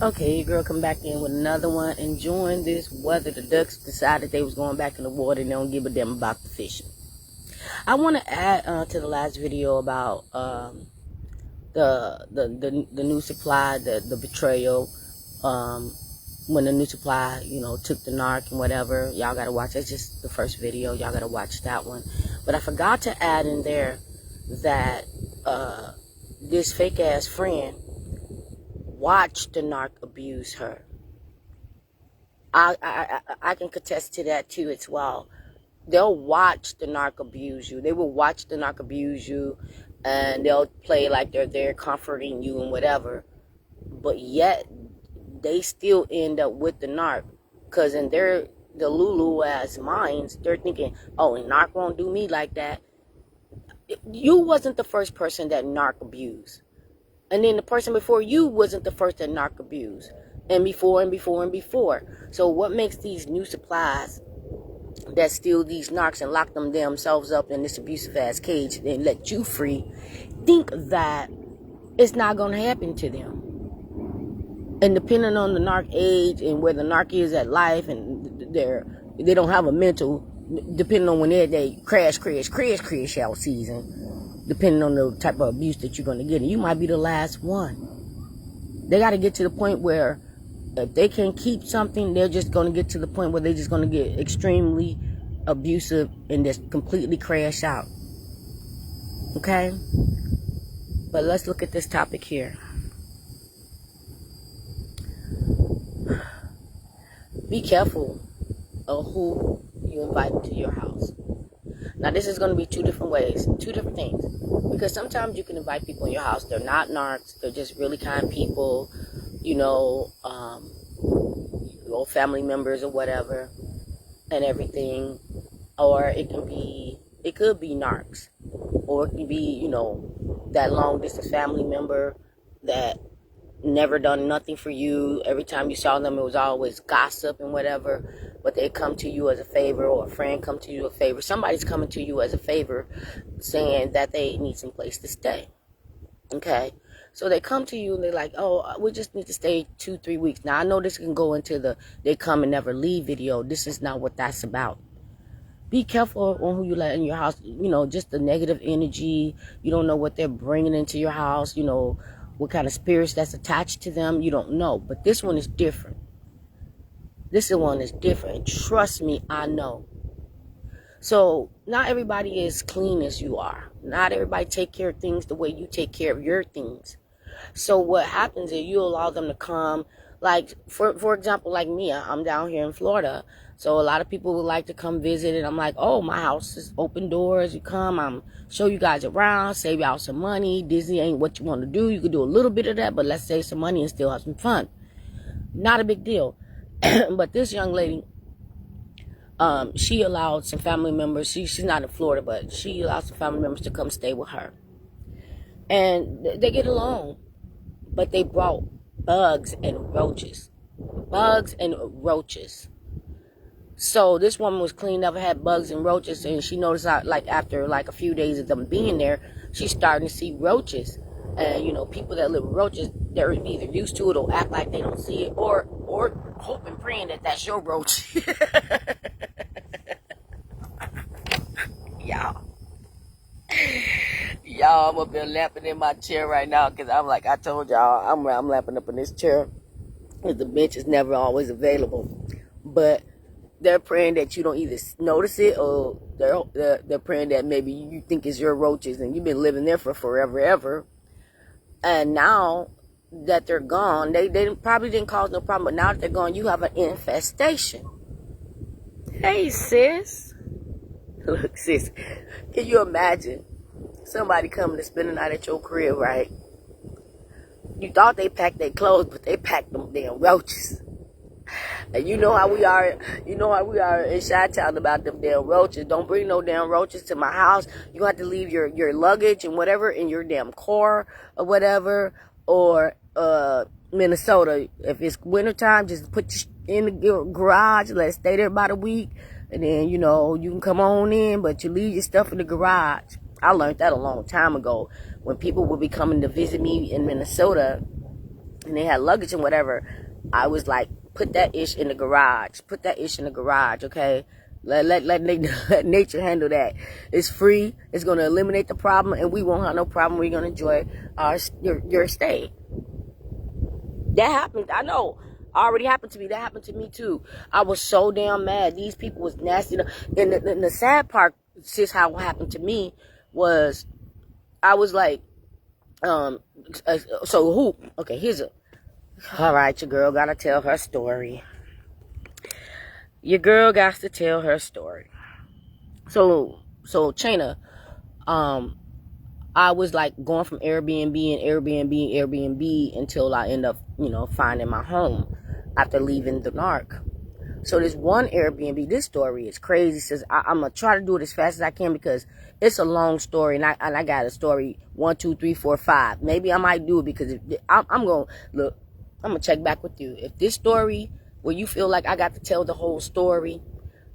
Okay, your girl come back in with another one. Enjoying this weather. The ducks decided they was going back in the water and they don't give a damn about the fishing. I want to add to the last video about the new supply, the betrayal. When the new supply, took the narc and whatever. Y'all gotta watch. That's just the first video. Y'all gotta watch that one. But I forgot to add in there that this fake ass friend watched the narc abuse her. I can contest to that too as well. They'll watch the narc abuse you. They will watch the narc abuse you, and they'll play like they're there comforting you and whatever. But yet, they still end up with the narc. Because in the Lulu ass minds, they're thinking, oh, a narc won't do me like that. You wasn't the first person that narc abused. And then the person before you wasn't the first that narc abused. And before and before and before. So what makes these new supplies that steal these narcs and lock them themselves up in this abusive ass cage and let you free, think that it's not going to happen to them? And depending on the narc age and where the narc is at life, and they don't have a mental, depending on when they crash out season, depending on the type of abuse that you're going to get. And you might be the last one. They got to get to the point where if they can't keep something, they're just going to get to the point where they're just going to get extremely abusive and just completely crash out. Okay? But let's look at this topic here. Be careful of who you invite into your house. Now, this is going to be two different ways, two different things. Because sometimes you can invite people in your house. They're not narcs. They're just really kind people, your family members or whatever and everything. Or it could be narcs. Or it could be, that long distance family member that never done nothing for you. Every time you saw them, it was always gossip and whatever. But they come to you as a favor, or a friend come to you a favor. Somebody's coming to you as a favor, saying that they need some place to stay. Okay, so they come to you and they're like, "Oh, we just need to stay 2-3 weeks." Now I know this can go into the "they come and never leave" video. This is not what that's about. Be careful on who you let in your house. Just the negative energy. You don't know what they're bringing into your house. What kind of spirits that's attached to them, you don't know. But this one is different. This one is different. Trust me, I know. So, not everybody is clean as you are. Not everybody take care of things the way you take care of your things. So, what happens is you allow them to come. Like, for example, like me, I'm down here in Florida. So a lot of people would like to come visit, and I'm like, oh, my house is open doors. You come, I'm show you guys around, save y'all some money. Disney ain't what you want to do. You could do a little bit of that, but let's save some money and still have some fun. Not a big deal. But this young lady, she allowed some family members. She's not in Florida, but she allowed some family members to come stay with her, and they get along. But they brought bugs and roaches. So this woman was clean, never had bugs and roaches, and she noticed after a few days of them being there, she's starting to see roaches. And people that live with roaches, they're either used to it or act like they don't see it, or hope and praying that that's your roach. Y'all, I'm up there lapping in my chair right now because I'm like I told y'all, I'm lapping up in this chair because the bench is never always available. But they're praying that you don't either notice it, or they're praying that maybe you think it's your roaches and you've been living there for forever, ever. And now that they're gone, they probably didn't cause no problem, but now that they're gone, you have an infestation. Hey, sis. Look, sis, can you imagine somebody coming to spend the night at your crib, right? You thought they packed their clothes, but they packed them damn roaches. And you know how we are in Chi-Town about them damn roaches. Don't bring no damn roaches to my house. You have to leave your luggage and whatever in your damn car or whatever. Or Minnesota, if it's wintertime, just put in the garage, let it stay there about a week. And then, you can come on in, but you leave your stuff in the garage. I learned that a long time ago when people would be coming to visit me in Minnesota. and they had luggage and whatever, I was like, put that ish in the garage. Put that ish in the garage, okay? Let nature handle that. It's free. It's going to eliminate the problem, and we won't have no problem. We're going to enjoy your stay. That happened. I know. Already happened to me. That happened to me too. I was so damn mad. These people was nasty. And the sad part, sis, how it happened to me was, I was like, so who? Okay, all right, your girl gotta tell her story. Your girl got to tell her story. So China, I was like going from Airbnb until I end up, finding my home after leaving the narc. So this one Airbnb, this story is crazy. Says I'm gonna try to do it as fast as I can because it's a long story, and I got a story 1, 2, 3, 4, 5. Maybe I might do it because I'm gonna look. I'm gonna check back with you. If this story where you feel like I got to tell the whole story,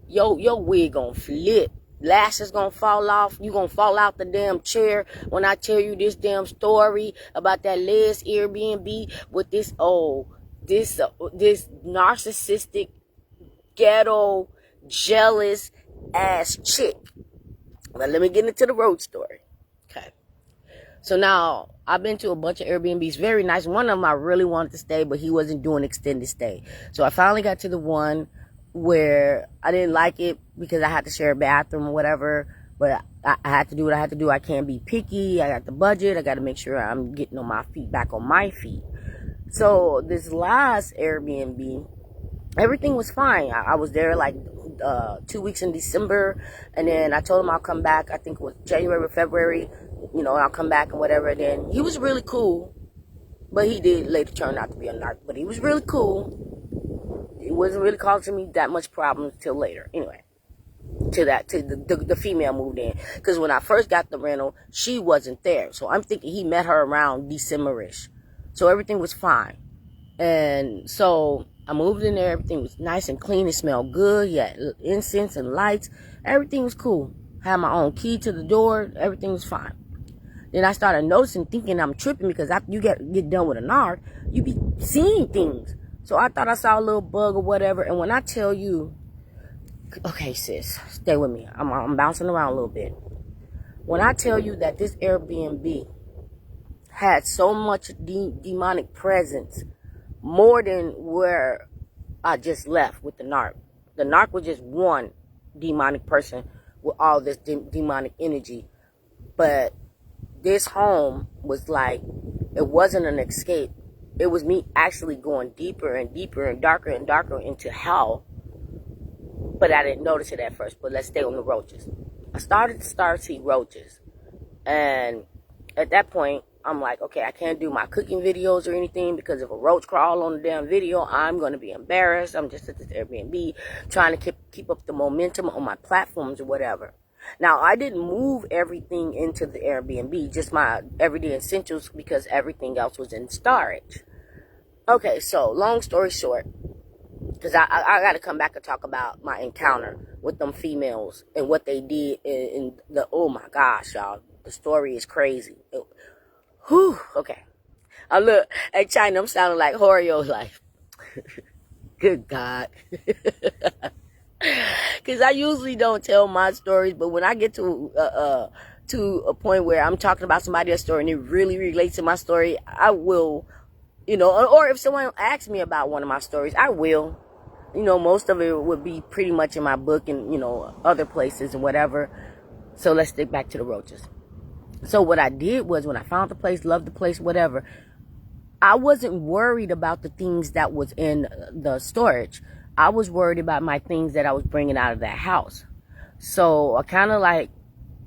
your wig gonna flip. Lashes gonna fall off. You gonna fall out the damn chair when I tell you this damn story about that last Airbnb with this narcissistic, ghetto, jealous ass chick. But let me get into the road story. Okay. So now I've been to a bunch of Airbnbs, very nice. One of them I really wanted to stay, but he wasn't doing extended stay. So I finally got to the one where I didn't like it because I had to share a bathroom or whatever. But I had to do what I had to do. I can't be picky. I got the budget. I got to make sure I'm getting on my feet, back on my feet. So this last Airbnb, everything was fine. I was there like 2 weeks in December, and then I told him I'll come back. I think it was January or February. I'll come back and whatever. And then he was really cool, but he did later turn out to be a narc. But he was really cool. It wasn't really causing me that much problems till later. Anyway, the female moved in, because when I first got the rental, she wasn't there. So I'm thinking he met her around December-ish. So everything was fine. And so I moved in there. Everything was nice and clean. It smelled good. He had incense and lights. Everything was cool. I had my own key to the door. Everything was fine. Then I started noticing, thinking I'm tripping, because after you get done with a narc, you be seeing things. So I thought I saw a little bug or whatever. And when I tell you, okay, sis, stay with me. I'm bouncing around a little bit. When I tell you that this Airbnb had so much demonic presence, more than where I just left with the narc. The narc was just one demonic person with all this demonic energy. But this home was like, it wasn't an escape. It was me actually going deeper and deeper and darker into hell. But I didn't notice it at first. But let's stay on the roaches. I started to see roaches. And at that point, I'm like, okay, I can't do my cooking videos or anything, because if a roach crawl on the damn video, I'm going to be embarrassed. I'm just at this Airbnb trying to keep up the momentum on my platforms or whatever. Now, I didn't move everything into the Airbnb, just my everyday essentials, because everything else was in storage. Okay, so long story short, because I got to come back and talk about my encounter with them females and what they did in the, oh my gosh, y'all, the story is crazy. Whew, okay. I look, hey, China, I'm sounding like Horayo's life. Good God. Because I usually don't tell my stories, but when I get to a point where I'm talking about somebody else's story and it really relates to my story, I will, or if someone asks me about one of my stories, I will. Most of it would be pretty much in my book and, other places and whatever. So let's stick back to the roaches. So what I did was, when I found the place, loved the place, whatever, I wasn't worried about the things that was in the storage. I was worried about my things that I was bringing out of that house. So I kind of like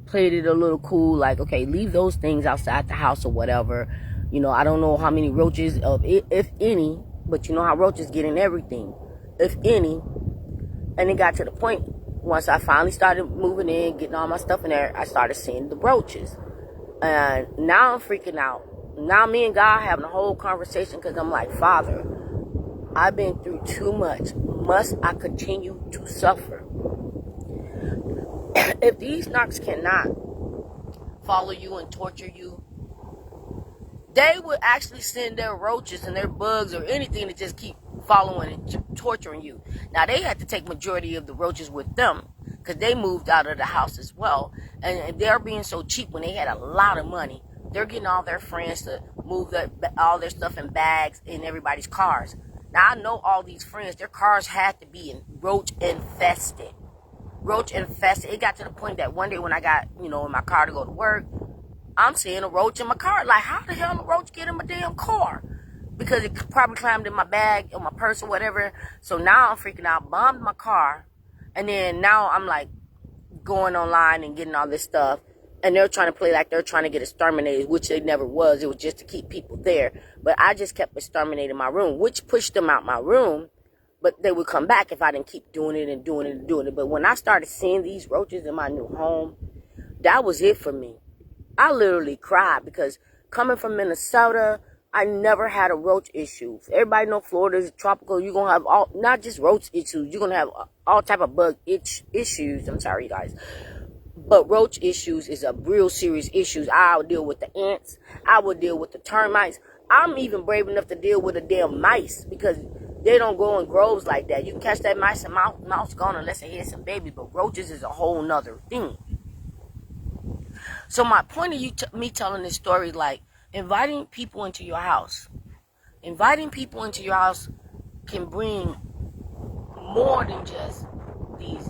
played it a little cool, like, okay, leave those things outside the house or whatever. I don't know how many roaches, if any, but you know how roaches get in everything, if any. And it got to the point, once I finally started moving in, getting all my stuff in there, I started seeing the roaches. And now I'm freaking out. Now me and God having a whole conversation, because I'm like, Father, I've been through too much. Must I continue to suffer? If these narcs cannot follow you and torture you, they would actually send their roaches and their bugs or anything to just keep following and torturing you. Now, they had to take majority of the roaches with them because they moved out of the house as well. And they're being so cheap when they had a lot of money. They're getting all their friends to move all their stuff in bags in everybody's cars. Now, I know all these friends, their cars had to be roach infested. Roach infested. It got to the point that one day when I got, in my car to go to work, I'm seeing a roach in my car. Like, how the hell a roach get in my damn car? Because it probably climbed in my bag or my purse or whatever. So now I'm freaking out, bombed my car. And then now I'm like going online and getting all this stuff. And they're trying to play like they're trying to get exterminated, which they never was. It was just to keep people there. But I just kept exterminating my room, which pushed them out my room. But they would come back if I didn't keep doing it and doing it and doing it. But when I started seeing these roaches in my new home, that was it for me. I literally cried because coming from Minnesota, I never had a roach issue. Everybody know Florida is tropical. You're going to have not just roach issues. You're going to have all type of bug issues. I'm sorry, you guys. But roach issues is a real serious issue. I would deal with the ants. I would deal with the termites. I'm even brave enough to deal with the damn mice because they don't go in groves like that. You can catch that mice and mouse gone unless it hits some babies. But roaches is a whole nother thing. So my point of me telling this story, like inviting people into your house. Inviting people into your house can bring more than just these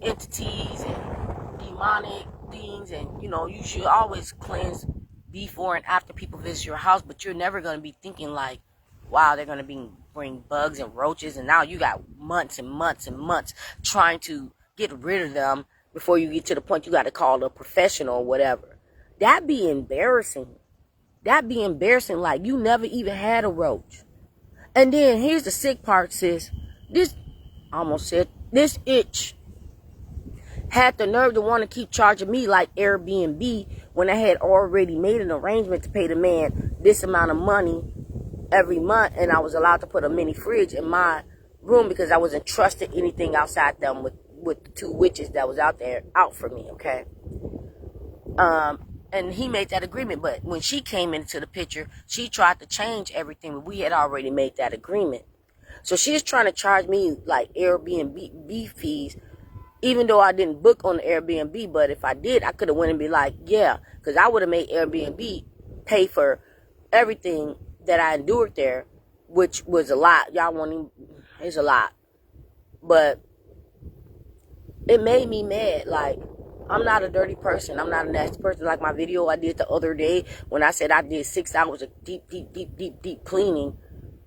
entities and demonic things. And, you should always cleanse before and after people visit your house. But you're never going to be thinking like, wow, they're going to bring bugs and roaches. And now you got months and months and months trying to get rid of them before you get to the point you got to call a professional or whatever. That'd be embarrassing. That'd be embarrassing, like you never even had a roach. And then here's the sick part, sis. This itch had the nerve to want to keep charging me like Airbnb when I had already made an arrangement to pay the man this amount of money every month, and I was allowed to put a mini fridge in my room because I wasn't trusted anything outside them with the two witches that was out for me, okay? And he made that agreement, but when she came into the picture, she tried to change everything, but we had already made that agreement. So she's trying to charge me like Airbnb fees, even though I didn't book on the Airbnb, but if I did, I could have went and be like, yeah, because I would have made Airbnb pay for everything that I endured there, which was a lot. Y'all won't even, it's a lot. But it made me mad. Like, I'm not a dirty person. I'm not a nasty person. Like my video I did the other day when I said I did 6 hours of deep cleaning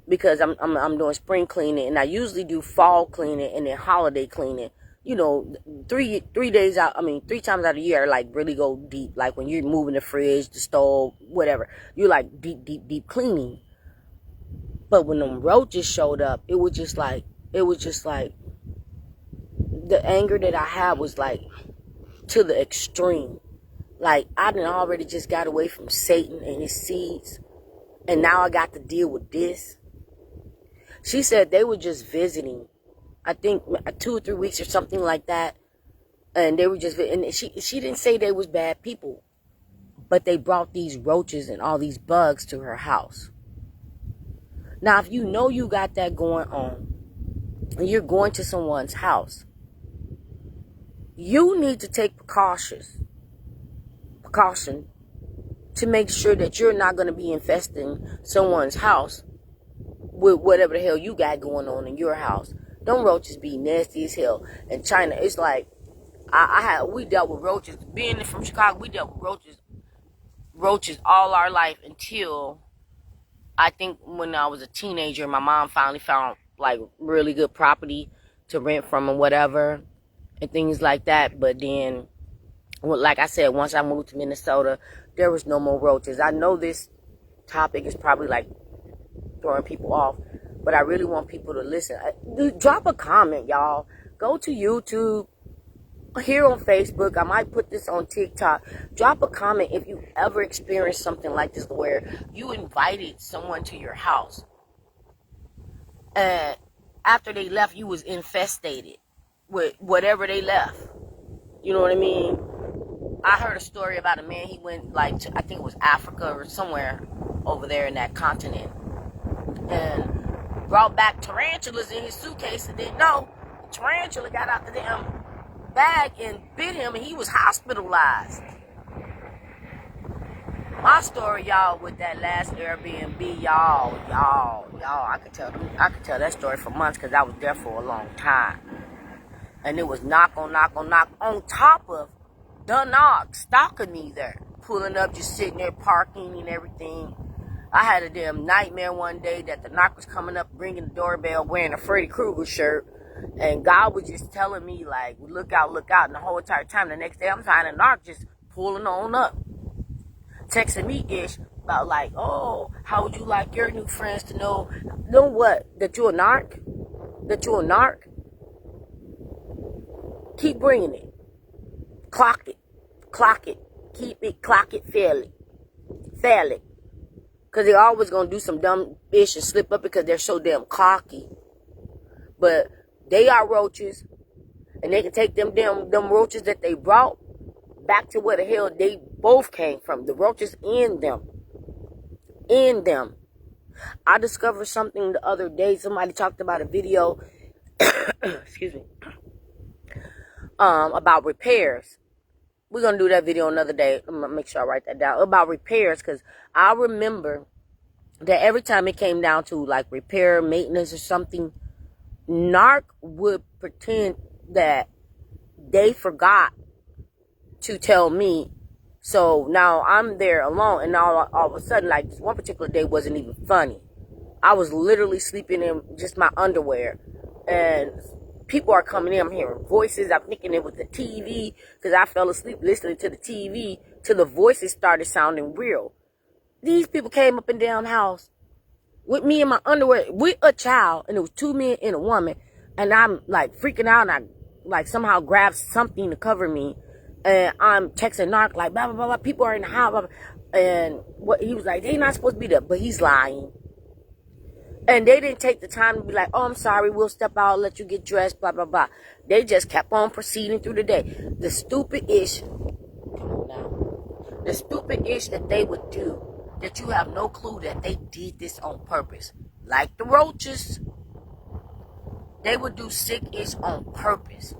because I'm doing spring cleaning, and I usually do fall cleaning and then holiday cleaning. 3 days out. 3 times out of the year, I like really go deep. Like when you're moving the fridge, the stove, whatever, you like deep cleaning. But when them roaches showed up, it was just like the anger that I had was like to the extreme. Like I done already just got away from Satan and his seeds, and now I got to deal with this. She said they were just visiting, I think 2 or 3 weeks or something like that, and they were just, and she didn't say they was bad people, but they brought these roaches and all these bugs to her house. Now, if you know you got that going on, and you're going to someone's house, you need to take precaution to make sure that you're not going to be infesting someone's house with whatever the hell you got going on in your house. Them roaches be nasty as hell. In China, it's like we dealt with roaches. Being from Chicago, we dealt with roaches all our life until I think when I was a teenager, my mom finally found like really good property to rent from and whatever and things like that. But then, like I said, once I moved to Minnesota, there was no more roaches. I know this topic is probably like throwing people off, but I really want people to listen. Drop a comment, y'all. Go to YouTube, here on Facebook. I might put this on TikTok. Drop a comment if you ever experienced something like this where you invited someone to your house and after they left, you was infested with whatever they left. You know what I mean? I heard a story about a man, he went like to, I think it was Africa or somewhere, over there in that continent. And brought back tarantulas in his suitcase and didn't know. The tarantula got out the damn bag and bit him, and he was hospitalized. My story, y'all, with that last Airbnb, y'all, I could tell that story for months because I was there for a long time. And it was knock on top of the knock, stalking me there. Pulling up, just sitting there, parking and everything. I had a damn nightmare one day that the knock was coming up, ringing the doorbell, wearing a Freddy Krueger shirt. And God was just telling me, like, look out. And the whole entire time, the next day, I'm finding a knock just pulling on up. Texting me ish about like, oh, how would you like your new friends to know what? That you're a narc? That you're a narc? Keep bringing it. Clock it. Keep it, clock it fairly. Because they're always going to do some dumb ish and slip up because they're so damn cocky. But they are roaches. And they can take them roaches that they brought back to where the hell they both came from. The roaches in them. I discovered something the other day. Somebody talked about a video excuse me, about repairs. We're going to do that video another day. I'm going to make sure I write that down. About repairs, because I remember that every time it came down to like repair, maintenance or something, narc would pretend that they forgot to tell me. So now I'm there alone, and now all of a sudden, like, this one particular day wasn't even funny. I was literally sleeping in just my underwear, and people are coming in. I'm hearing voices. I'm thinking it was the TV, because I fell asleep listening to the TV till the voices started sounding real. These people came up and down the house with me in my underwear with a child, and it was 2 men and a woman, and I'm like freaking out, and I like somehow grabbed something to cover me. And I'm texting narc like, blah, blah, blah, blah. People are in the house. Blah, blah. And what he was like, they not supposed to be there. But he's lying. And they didn't take the time to be like, oh, I'm sorry. We'll step out, let you get dressed, blah, blah, blah. They just kept on proceeding through the day. The stupid ish. Come on now. The stupid ish that they would do, that you have no clue that they did this on purpose. Like the roaches. They would do sick ish on purpose.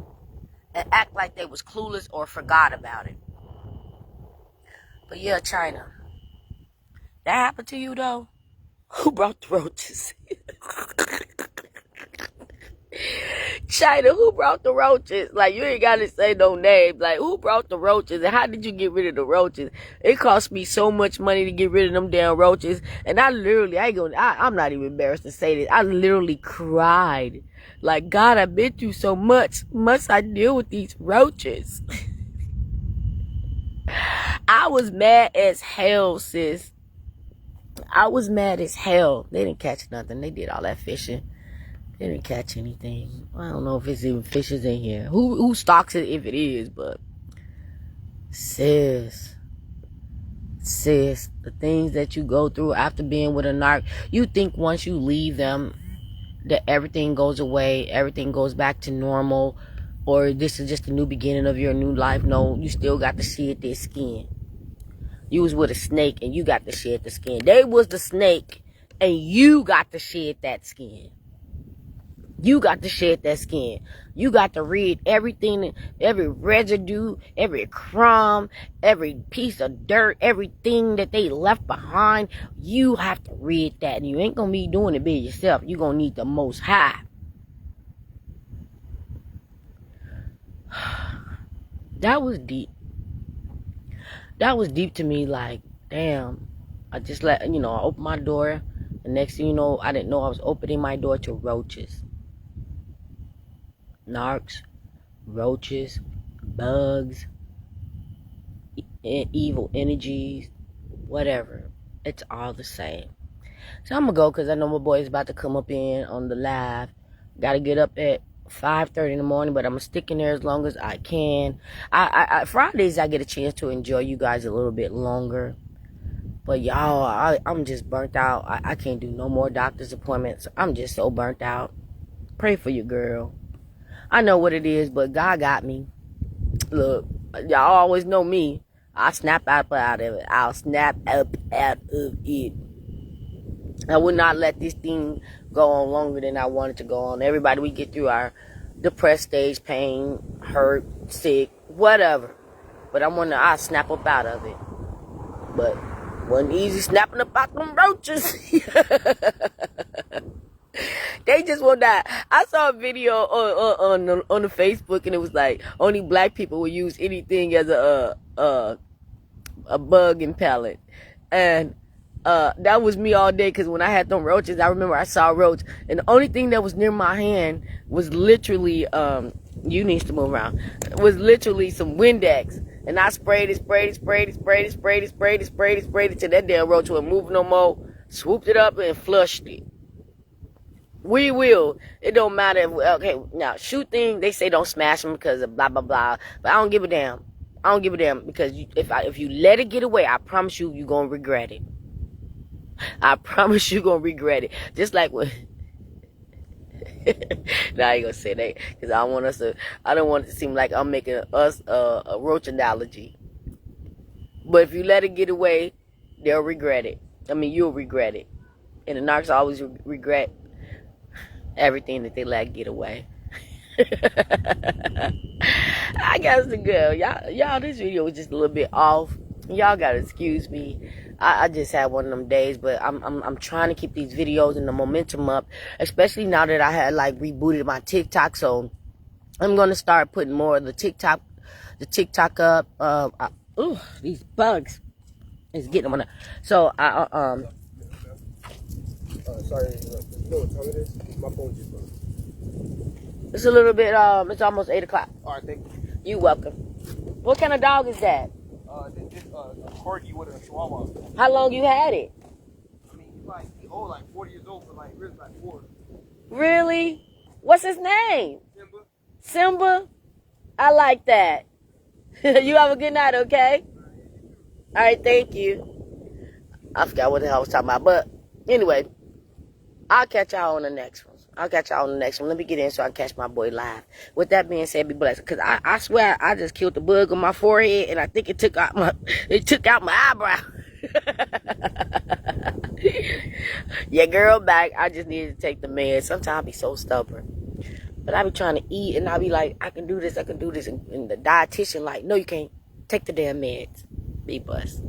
And act like they was clueless or forgot about it. But yeah, China. That happened to you though? Who brought the roaches? China, who brought the roaches? Like, you ain't gotta say no name. Like, who brought the roaches? And how did you get rid of the roaches? It cost me so much money to get rid of them damn roaches. And I'm not even embarrassed to say this. I literally cried. Like, God, I've been through so much. Must I deal with these roaches? I was mad as hell, sis. I was mad as hell. They didn't catch nothing. They did all that fishing. They didn't catch anything. I don't know if it's even fishes in here. Who stocks it if it is, but sis, the things that you go through after being with a narc, you think once you leave them that everything goes away, everything goes back to normal, or this is just the new beginning of your new life. No, you still got to shed their skin. You was with a snake and you got to shed the skin. They was the snake and you got to shed that skin. You got to shed that skin. You got to rid everything, every residue, every crumb, every piece of dirt, everything that they left behind. You have to rid that. And you ain't going to be doing it by yourself. You're going to need the Most High. That was deep. That was deep to me. Like, damn. I just I opened my door. The next thing you know, I didn't know I was opening my door to roaches. Narcs, roaches, bugs, evil energies, whatever. It's all the same. So I'm going to go because I know my boy is about to come up in on the live. Got to get up at 5:30 in the morning, but I'm going to stick in there as long as I can. Fridays, I get a chance to enjoy you guys a little bit longer. But y'all, I'm just burnt out. I can't do no more doctor's appointments. I'm just so burnt out. Pray for your girl. I know what it is, but God got me. Look, y'all always know me. I'll snap up out of it. I'll snap up out of it. I would not let this thing go on longer than I wanted to go on. Everybody, we get through our depressed stage, pain, hurt, sick, whatever. But I snap up out of it. But wasn't easy snapping up out them roaches. They just will not. I saw a video on the Facebook, and it was like only black people will use anything as a bug impellent, and that was me all day. Because when I had them roaches, I remember I saw a roach, and the only thing that was near my hand was literally you need to move around. It was literally some Windex, and I sprayed it till that damn roach wouldn't move no more. Swooped it up and flushed it. We will. It don't matter. Okay, now shoot things. They say don't smash them because of blah blah blah. But I don't give a damn. I don't give a damn because if you let it get away, I promise you, you're gonna regret it. I promise you're gonna regret it. Just like when. Now I ain't gonna say that because I don't want it to seem like I'm making us a roach analogy. But if you let it get away, they'll regret it. I mean, you'll regret it. And the narcs always regret everything that they let get away. I guess the girl, y'all, this video was just a little bit off. Y'all gotta excuse me. I just had one of them days, but I'm trying to keep these videos and the momentum up, especially now that I had like rebooted my TikTok. So I'm gonna start putting more of the TikTok up. Ooh, these bugs is getting on. So sorry, you know what time it is? My phone just broke. It's a little bit, it's almost 8 o'clock. Alright, thank you. You welcome. What kind of dog is that? This a corgi with a chihuahua. How long you had it? I mean, he's old, like 40 years old, but really like 4. Really? What's his name? Simba. Simba? I like that. You have a good night, okay? Alright, thank you. I forgot what the hell I was talking about, but anyway, I'll catch y'all on the next one. Let me get in so I can catch my boy live. With that being said, be blessed. Because I swear I just killed the bug on my forehead, and I think it took out my eyebrow. Yeah, girl, back. I just needed to take the meds. Sometimes I be so stubborn. But I be trying to eat, and I be like, I can do this. And the dietitian like, no, you can't. Take the damn meds. Be blessed.